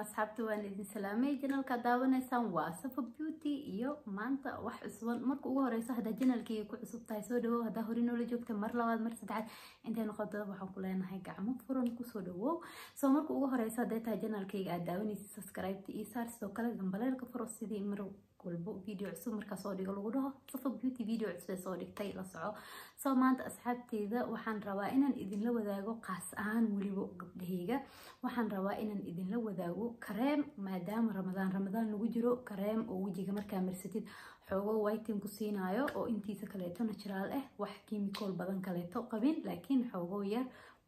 asxaabta waan idin salaamay channelka daawanaysaan waa Safa Beauty iyo maanta wax cusub marka ugu horeyso hada channelkii ku cusub tahay soo dhawow hada hore inoo la joogta mar labaad mar saddexaad intee noqoto waxaan ku leenahay gacmo furan ku soo dhawow soo marka ugu horeyso hada tahay channelkayga aad daawanaysid subscribe iyo saar sidoo kale gambaleelka furo sidii mar walbo video cusub marka soo dhigo lagu dhaho Safa Beauty video cusub soo dhigtay la soco soo maanta asxaabteyda waxaan rabaa inaan idin la wadaago qaas ahaan waliba gabdhahayga waxaan rabaa inaan idin la wadaago kareem maadaama ramadaan lagu jiro kareem oo wajiga markaa marsatid xogo whitening ku siinayo oo intiisa kaleeto natural ah wax chemical badan kaleeto qabin laakiin xogo yar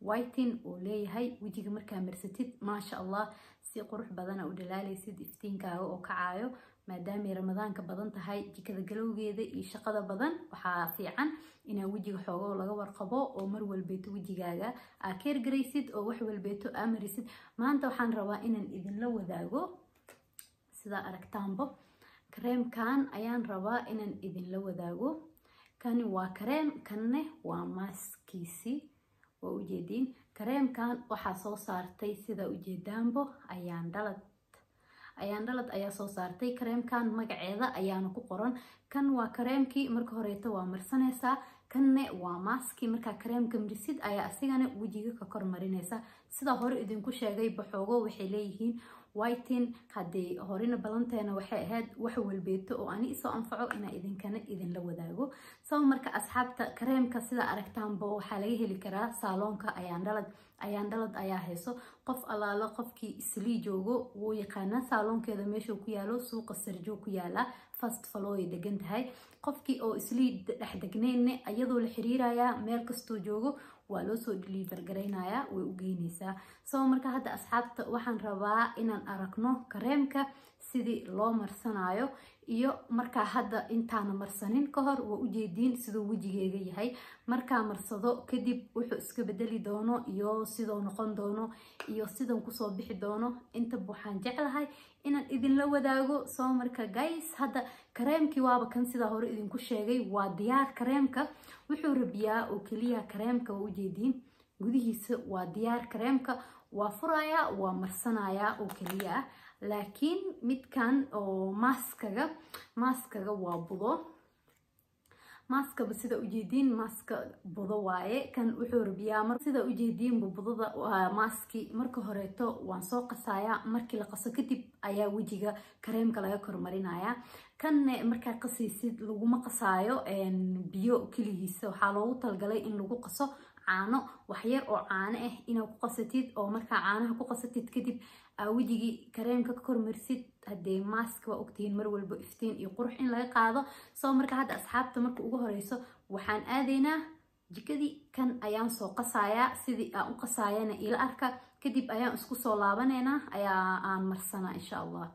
whitening oo leeyahay wajiga markaa marsatid maasha Allah si qurux badan u dhalaalaysid iftiinkaaga oo kacaayo maadaama ramadaanka badan tahay jikada galowgeeda iyo shaqada badan waxa fiican ina wajiga xogo laga warqabo oo mar walbeeto wajigaaga aa keer gareysid oo wax walbeeto amarisid maanta waxaan rabaa inaan idin la wadaago sida aragtaanbo kareemkan ayaan rabaa inaan idin la wadaago kani waa kareem kanne waa maskiisi oo ujeedin kareemkan waxa soo saartay sida ujeedaanbo ayaan dhalad ayaa soo saartay kareemkan magaceeda ayaana ku qoran kan waa kareemkii marka horeeto waa marsanaysa kanne waa maski marka kareemka marisid ayaa asigana wajiga ka kor marinaysa sida hore idinku sheegay baxoogo waxay leeyihiin whitening hadii horena balanteena waxay ahayd wax walbeeto oo ani soo anfaco ina idin la wadaago soo marka asxaabta kareemka sida aragtaanba waxa laga heli karaa salonka ayaan dhalad ayaa hayso qof alaalo qofkii isli joogo wuu yaqaana salonkeeda meesha ku yaalo suuqa sarjo ku yaala fast follow ay degan tahay qofkii oo isli dhex degneyn ayadoo la xiriiraya meel kasto joogo waa loo soo deliver gareynaya way u geynaysaa soo marka hadda asxaabta waxaan rabaa inaan aragno kareemka sidii loo marsanayo iyo marka hadda intaana marsanin ka hor waa u jeedin sidoo wajigeega yahay marka marsado kadib wuxuu iska bedeli doono iyo sidoo noqon doono iyo sidoo ku soo bixi doono inta waxaan jeclahay inaan idin la wadaago soo marka guys hadda kareemkii waaba kan sida hore idinku sheegay waa diyaar kareemka wuxuu rabiyaa oo kaliya kareemka u jeedin gudihiisa waa diyaar kareemka waa furaya waa marsanaya oo kaliya laakiin midkan oo maskaga waa budo maska sida ujeedin maska budo waaye kan wuxuu rabiyaa mar sida ujeedin budada maski marka horeeto waan soo qasaya markii la qaso kadib ayaa wajiga kareemka laga kormarinaya kan marka qasaysid lagu ma qasaayo biyo kaligiisa waxa loogu talgalay in lagu qaso caano wax yar oo caano ah inaad ku qasatid oo marka caanaha ku qasatid kadib wajigi kareemka ka kormarsid hadee mask waa ogtiin mar walba iftiin iyo qurux in laga qaado soo marka hadda asxaabta marka ugu horeyso waxaan aadeynaa jikadii kan ayaan soo qasaya sidii aan u qasayana ila arka kadib ayaan isku soo laabaneena aan marsana insha Allah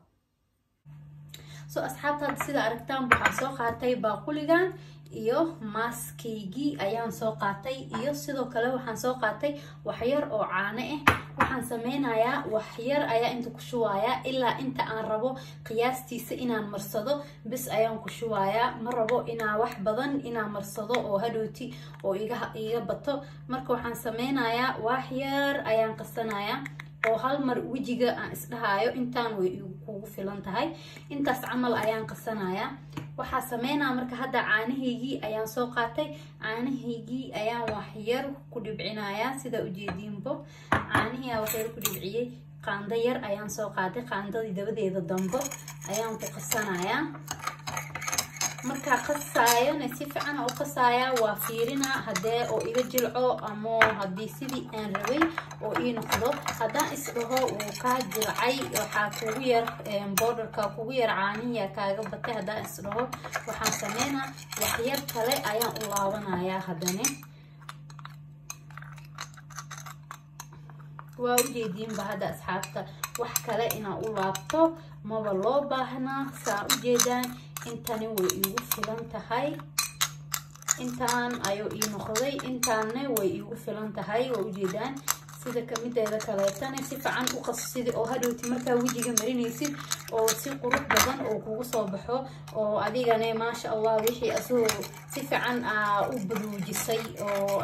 soo asxaabta sida aragtaan waxaan soo qaatay baaquligan iyo maskigi ayaan soo qaatay iyo sidoo kale waxaan soo qaatay wax yar oo caano ah waxaan sameynayaa wax yar ayaa inta ku shuwaaya ilaa inta aan rabo qiyaastiisa inaan marsado bis ayaan ku shuwaaya ma rabo inaa wax badan inaan marsado oo hadhooti oo iga bato marka waxaan sameynayaa wax yar ayaan qasanayaa oo hal mar wajiga aan isdhahayo intaan way kugu filan tahay intaas camal ayaan qasanayaa waxa sameynaa marka hadda caanaheygii ayaan soo qaatay caanaheygii ayaan wax yar ku dhibcinayaa sida ujeedinbo caanahiya wax yar ku dhibciyay qaando yar ayaan soo qaatay qaandadii dabadeeda dambo ayaan ku qasanayaa marka qasaayo si fiican u qasaya waa fiirina hadee oo iga jilco ama hadii sidii aan rabay oo ii noqdo hadaan isdhaho uu ka jilcay waxa kugu yar borderka kugu yar caaniya kaaga batay hadaan isdhaho waxaan sameynaa wax yar kale ayaan u laabanayaa hadane waa u jeedin bahada asxaabta wax kale inaan u laabto maba loo baahnaa saa u jeedaan intani way igu filan tahay intaan ayuu ii noqday intaanna way igu filan tahay oo ujeedaan sida kamideeda kaleetana si fiican u qas sidii oo hadhowti markaa wajiga marinaysid oo si qurux badan oo kugu soo baxo oo adigana maasha Allah wixii asoo si fiican u buruujisay oo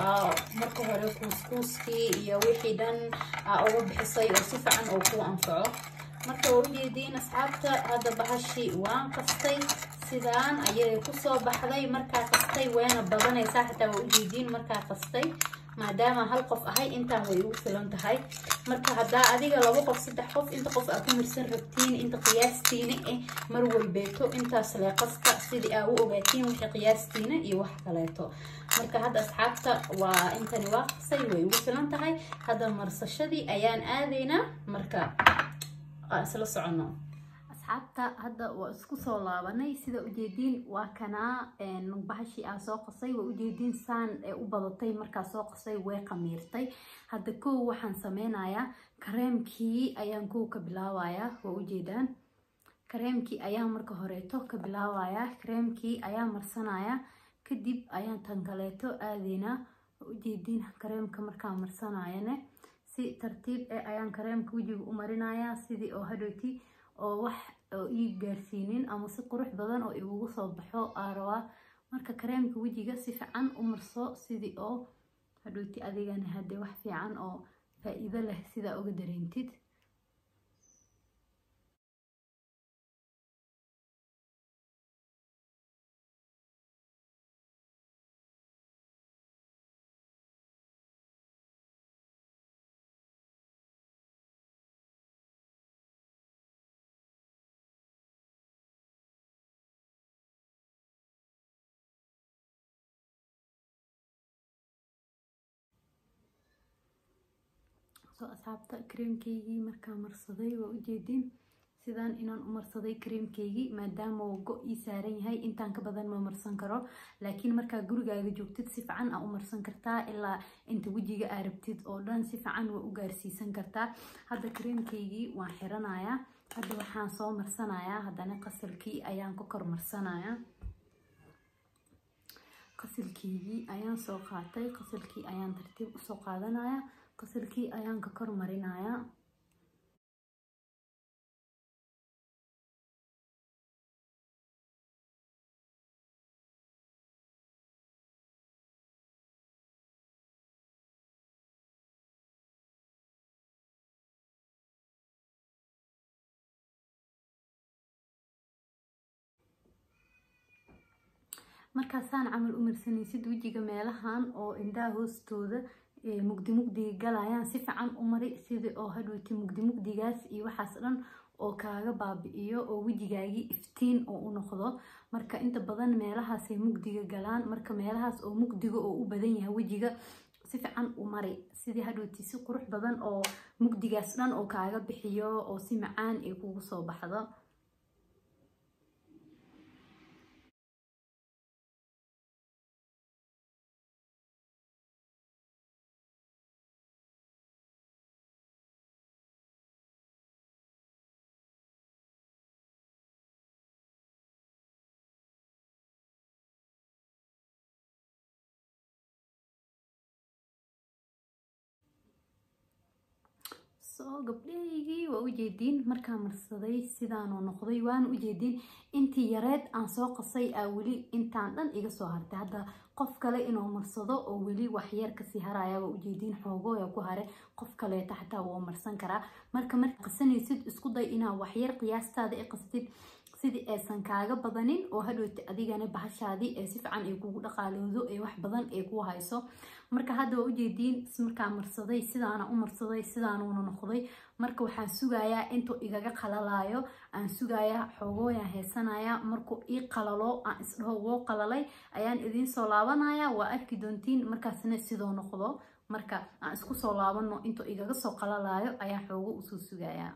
marka hore kuuskii iyo wixii dhan uga bixisay oo si fiican oo ku anfaco marka ujeediin asxaabta hadda bahashi waan qastay sidaan ayay ku soo baxday marka qastay weena badanaysaa xitaa ujeediin marka qastay maadaama hal qof ahay intaan way ugu filan tahay marka hadaa adiga laba qof saddex qof inta qof aad ku mirsan rabtiin inta qiyaastiina mar walbeeto intaas lee qasta sidii aad u ogaatiin wixii qiyaastiina iyo wax kaleeto marka hadda asxaabta waa intani waa qasay way ugu filan tahay hadda marsashadii ayaan aadaynaa marka isla socono asxaabta hadda waa isku soo laabanay sida ujeediin waa kana bahashi aan soo qasay waa ujeediin saan ee u badatay markaa soo qasay way qamiirtay hadda koow waxaan sameynayaa kareemkii ayaan koow ka bilaabayaa waa ujeedaan kareemkii ayaan marka horeeto ka bilaabayaa kareemkii ayaan marsanayaa kadib ayaan tan kaleeto aadaynaa waa ujeediin kareemka markaan marsanayane si tartiib ayaan kareemka wajiga u marinayaa sidii oo hadhooti oo wax oo ii gaarsiinin ama si qurux badan oo igu soo baxo aarawa marka kareemka wajiga si fiican u marso sidii oo hadhooti adigana hadee wax fiican oo faa'iido leh sida uga dareentid asxaabta kareemkeygii markaa marsaday waa ujeedin sidaan inaan u marsaday kareemkeygii maadaama uu go ii saaran yahay intaan ka badan ma marsan karo laakiin markaa gurigaaga joogtid si fiican aa u marsan kartaa ilaa inta wajiga aa rabtid oo dhan si fiican waa u gaarsiisan kartaa hadda kareemkeygii waan xiranayaa hadda waxaan soo marsanayaa haddana qasalkii ayaan ku kor marsanayaa qasalkeygii ayaan soo qaatay qasalkii ayaan tartiib usoo qaadanayaa qasalkii ayaan ka kor marinayaa markaasaan camal u marsanaysid wajiga meelahan oo indhaha hoostooda mugdi galayaan si fiican u mari sidii oo hadhooti mugdigaas iyo waxaas dhan oo kaaga baabi'iyo oo wajigaagii iftiin oo u noqdo marka inta badan meelahaasay mugdiga galaan marka meelahaas oo mugdiga oo u badan yahay wajiga si fiican u mari sidii hadhooti si qurux badan oo mugdigaas dhan oo kaaga bixiyo oo si macaan ay kugu soo baxdo soo gabdhaygii waa ujeediin markaa marsaday sidaanoo noqday waan ujeediin intii yareed aan soo qasay aa weli intaan dhan iga soo hartay hadda qof kale inuu marsado oo weli waxyar kasii haraya waa ujeediin xoogooya ku hare qof kaleeta xataa waa marsan karaa marka qasanaysid isku day inaa waxyar qiyaastaada i qastid sidii aysan kaaga badanin oo hadhooti adigana bahashaadii ee si fiican ay kugu dhaqaaloodo ee wax badan ay ku hayso marka hadda waa ujeediin markaa marsaday sidaana u marsaday sidaanuuna noqday marka waxaan sugayaa intuu igaga qalalaayo aan sugayaa xoogooyaan heesanayaa markuu ii qalalo aan isdhaho woo qalalay ayaan idiin soo laabanayaa waa arki doontiin markaasna sidoo noqdo marka aan isku soo laabano intuu igaga soo qalalaayo ayaan xoogo usoo sugayaa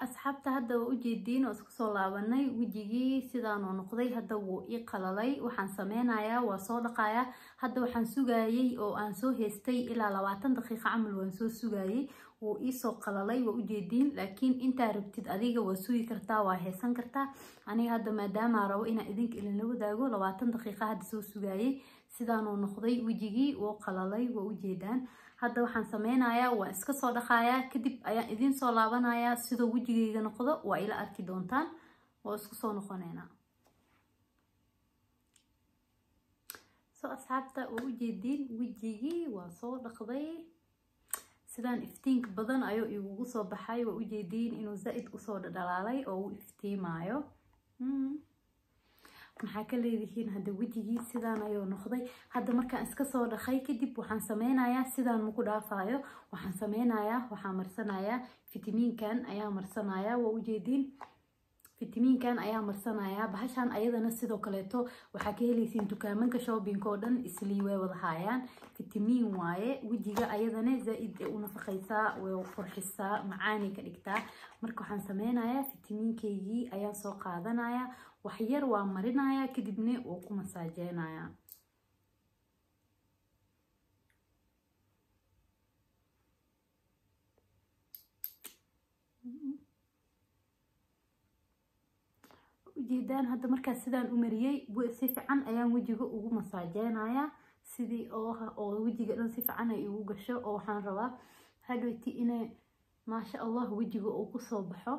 asxaabta hadda waa ujeediin oo isku soo laabanay wejigii sidaanoo noqday hadda wuu ii qalalay waxaan sameynayaa waa soo dhaqayaa hadda waxaan sugayay oo aan soo heystay ilaa 20 daqiiqo camal waan soo sugayay wuu ii soo qalalay waa ujeediin laakiin intaa rabtid adiga waa sugi kartaa waa heesan kartaa aniga hadda maadaama rabo inaan idinka ilaa wadaago 20 daqiiqo hadda soo sugayay sidaanoo noqday wejigii wuu qalalay waa ujeedaan hadda waxaan sameynayaa waa iska soo dhaqayaa kadib ayaan idin soo laabanayaa sidoo wejigayga noqdo waa ila arki doontaan waa isku soo noqoneynaa soo asxaabta waa ujeediin wejigii waa soo dhaqday sidaan iftiinka badan ayuu igu soo baxay waa u jeediin inuu zaid u soo dhalaalay oo uu iftiimayo maxaa ka leedihiin hadda wajigii sidaan ayuu noqday hadda markaan iska soo dhaqay kadib waxaan sameynayaa sidaan muku dhaafayo waxaan marsanayaa fitamiinkan ayaa marsanayaa waa u jeediin fitamiinkan ayaa marsanayaa bahashan ayadana sidoo kaleeto waxaa ka helaysiin dukaamanka shopping oo dhan islii way wada hayaan fitamiin waaye wajiga ayadana zaid u nafaqaysaa way qurxisaa macaani ka dhigtaa marka waxaan sameynayaa fitamiinkeygii ayaan soo qaadanayaa wax yar waa marinayaa kadibna oo ku masaajeynaya ujeedaan hadda markaas sidaan u mariyay si fiican ayaan wajiga ugu masaajeynaya sidii oo wajiga dhan si fiican ay ugu gasho oo waxaan rabaa hadhoyti inay maasha Allah wajiga uu ku soo baxo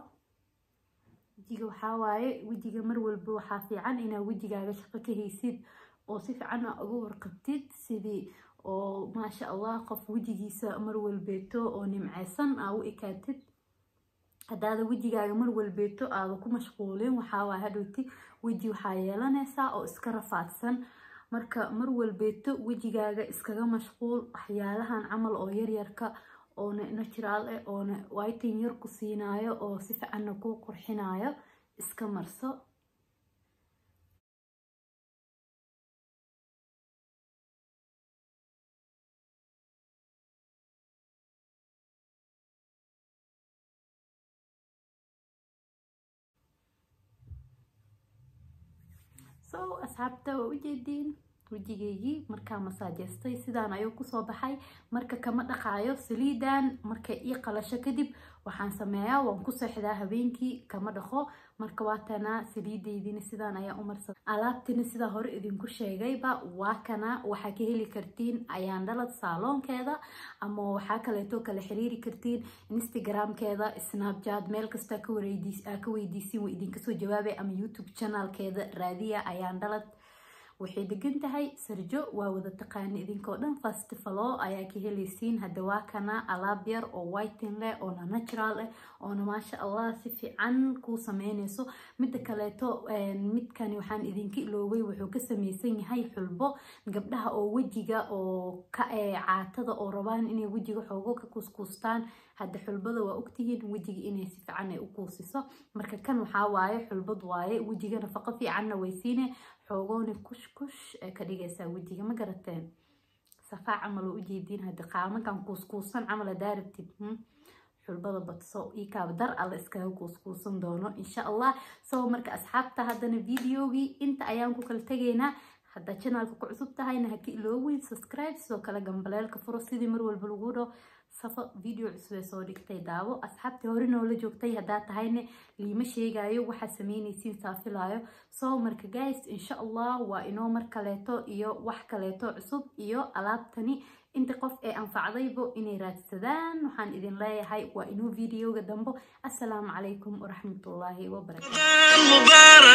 wajiga waxa waaye wajiga mar walba waxa fiican inaa wajigaaga shaqo ka haysid oo si fiican ugu warqabtid sidii oo maasha Allah qof wajigiisa mar walbeeto oo nimcaysan u ekaatid hadaada wajigaaga mar walbeeto aad ku mashquulin waxa waa hadhoyti waji waxa yeelanaysaa oo iska rafaadsan marka mar walbeeto wajigaaga iskaga mashquul waxyaalahan camal oo yaryarka oo natural oo whitening yar ku siinayo oo si fiican ku qurxinayo iska marso asxaabta waa u jeediin wajigeygii markaa masaajeystay sidaan ayuu ku soo baxay marka kama dhaqaayo saliidan marka ii qalasho kadib waxaan sameeyaa waan ku seexdaa habeenkii kama dhaqo marka waatana saliideydina sidaan ayaa u marsan alaabtina sida hore idinku sheegayba waa kana waxa ka heli kartiin ayaan dhalad saalonkeeda ama waxa kaleeto kala xiriiri kartiin Instagramkeeda Snapchat meel kasta ka weydiisin way idinka soo jawaabay ama YouTube channelkeeda raadiya ayaan dhalad waxay degan tahay Sarjo waa wada taqaan idinkoo dhan fast follow ayaa ka helaysiin hadda waa kana alaab yar oo whitening leh oo natural ah oo maasha Allah si fiican ku sameynayso mid kaleeto midkan waxaan idinka iloobay wuxuu ka sameysan yahay xulbo gabdhaha oo wajiga oo ka caatada oo rabaan inay wajiga xoogo ka kuskustaan hadda xulbada waa ogtihiin wajiga inay si fiican ay u kuusiso marka kan waxa waaye xulbad waaye wajiga nafaqo fiican way siinay xoogona kush ka dhigaysaa wajiga ma garateen safaa camal u jeedin hadda qaamakan kuuskuusan camal daarabtid xulbada badso ii kaab dar alla iskaga kuuskuusan doono insha Allah soo marka asxaabta haddana videogii inta ayaan ku kala tageynaa hadda channelka ku cusub tahayna ha ka iloowin subscribe soo kala gambaleelka furo sidii mar walba lagu dhaho safa video cusub soo dhigtay daawo asxaabtii hore noola joogtay hadaa tahayna liima sheegayo waxa sameynaysiin saafilayo soo marka guys insha Allah waa inoo mar kaleeto iyo wax kaleeto cusub iyo alaabtani inta qof ee anfacdaybo inay raadsadaan waxaan idin leeyahay waa inoo videoga dambo assalaamu calaykum waraxmatullaahi wabarakaatuh